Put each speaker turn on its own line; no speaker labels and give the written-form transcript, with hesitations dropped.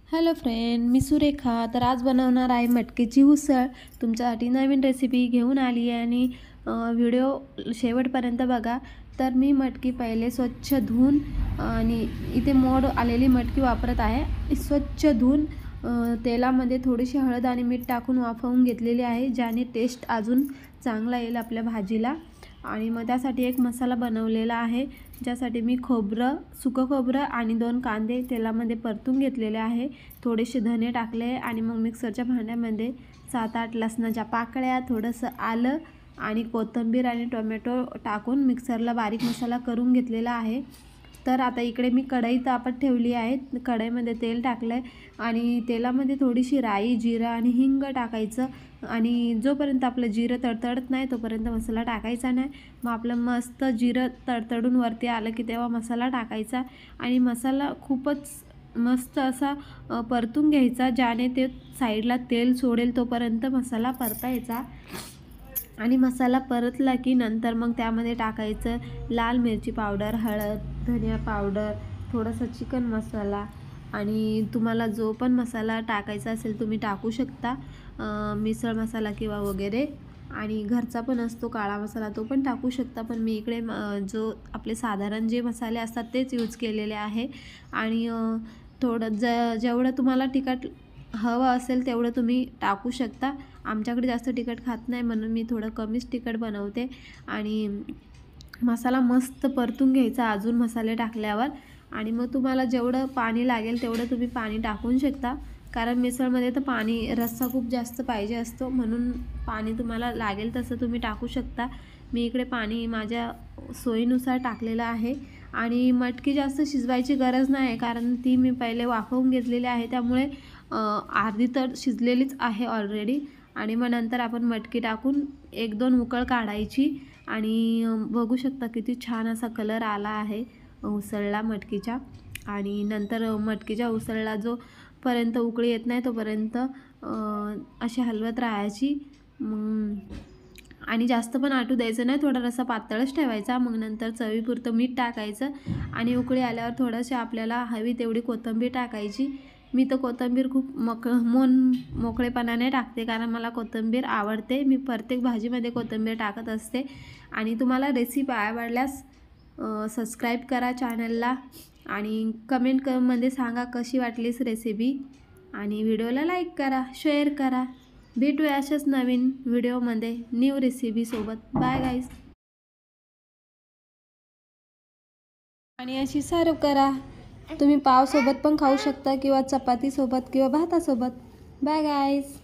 Hello friend, मी सुरेखा. तर आज बनवणार आहे मटकीची उसळ. तुमच्यासाठी नवीन रेसिपी घेऊन आली आहे आणि व्हिडिओ शेवटपर्यंत बघा. तर मी मटकी पहिले स्वच्छ धुवून आणि इथे मोड आलेली मटकी वापरत आहे. स्वच्छ धुवून तेलामध्ये थोडीशी हळद आणि मीठ टाकून वाफवून घेतलेली आहे, ज्याने टेस्ट अजून चांगला येईल आपल्या भाजीला. आणि मग त्यासाठी एक मसाला बनवलेला आहे, ज्यासाठी मी सुकं खोबरं आणि 2 कांदे तेलामध्ये परतून घेतलेले आहे. थोडेसे धने टाकले आणि मग मिक्सरच्या भांड्यामध्ये 7-8 लसणाच्या पाकळ्या, थोडंसं आलं आणि कोथिंबीर आणि टोमॅटो टाकून मिक्सरला बारीक मसाला करून घेतलेला आहे. तर आता इकडे मी कढई तापत ठेवली आहे. कढईमध्ये तेल टाकलं आहे आणि तेलामध्ये थोडीशी राई, जिरं आणि हिंग टाकायचं. आणि जोपर्यंत आपलं जिरं तडतडत नाही तोपर्यंत मसाला टाकायचा नाही. मग आपलं मस्त जिरं तडतडून वरती आलं की तेव्हा मसाला टाकायचा आणि मसाला खूपच मस्त असा परतून घ्यायचा, ज्याने ते साईडला तेल सोडेल तोपर्यंत मसाला परतायचा. आणि मसाला परतला की नंतर मग त्यामध्ये टाकायचं लाल मिरची पावडर, हळद, धनिया पावडर, थोडासा चिकन मसाला आणि तुम्हाला जो पण मसाला टाकायचा असेल तुम्ही टाकू शकता. मिसळ मसाला किंवा वगैरे, आणि घरचा पण असतो काळा मसाला, तो पण टाकू शकता. पण मी इकडे जो आपले साधारण जे मसाले असतात तेच यूज केलेले आहे. आणि थोडं जेवढं तुम्हाला तिखट हवं असेल तेवढं तुम्ही टाकू शकता. आमच्याकडे जास्त तिखट खात नाही म्हणून मी थोडं कमीच तिखट बनवते. आणि मसाला मस्त परतून घ्यायचा अजून मसाले टाकल्यावर. आणि मग तुम्हाला जेवढं पाणी लागेल तेवढं तुम्ही पाणी टाकून शकता, कारण मिसळमध्ये तर पाणी रस्सा खूप जास्त पाहिजे असतो, म्हणून पाणी तुम्हाला लागेल तसं तुम्ही टाकू शकता. मी इकडे पाणी माझ्या सोयीनुसार टाकलेलं आहे. आणि मटकी जास्त शिजवायची गरज नाही, कारण ती मी पहिले वाफवून घेतलेली आहे, त्यामुळे अर्धी तर शिजलेलीच आहे ऑलरेडी. आणि मग नंतर आपण मटकी टाकून 1-2 उकळ काढायची. आणि बघू शकता किती छान असा कलर आला आहे उसळला मटकीच्या. आणि नंतर मटकीच्या उसळला जोपर्यंत उकळी येत नाही तोपर्यंत अशी हलवत राहायची. आणि जास्त पण आटू द्यायचं नाही, थोडा रस्सा पातळच ठेवायचा. मग नंतर चवीपुरतं मीठ टाकायचं आणि उकळी आल्यावर थोडंसं आपल्याला हवी तेवढी कोथिंबीर टाकायची. मी तर कोथिंबीर खूप मोकळेपणाने टाकते, कारण मला कोथिंबीर आवडते. मी प्रत्येक भाजीमध्ये कोथिंबीर टाकत असते. आणि तुम्हाला रेसिपी आवडल्यास सबस्क्राईब करा चॅनलला आणि कमेंटमध्ये सांगा कशी वाटलीस रेसिपी. आणि व्हिडिओला लाईक करा, शेअर करा. भेटूया अशाच नवीन व्हिडिओमध्ये न्यू रेसिपीसोबत. Bye guys. आणि अशी सर्व करा. तुम्ही पावसोबत पण खाऊ शकता किंवा चपातीसोबत किंवा भातासोबत. Bye guys.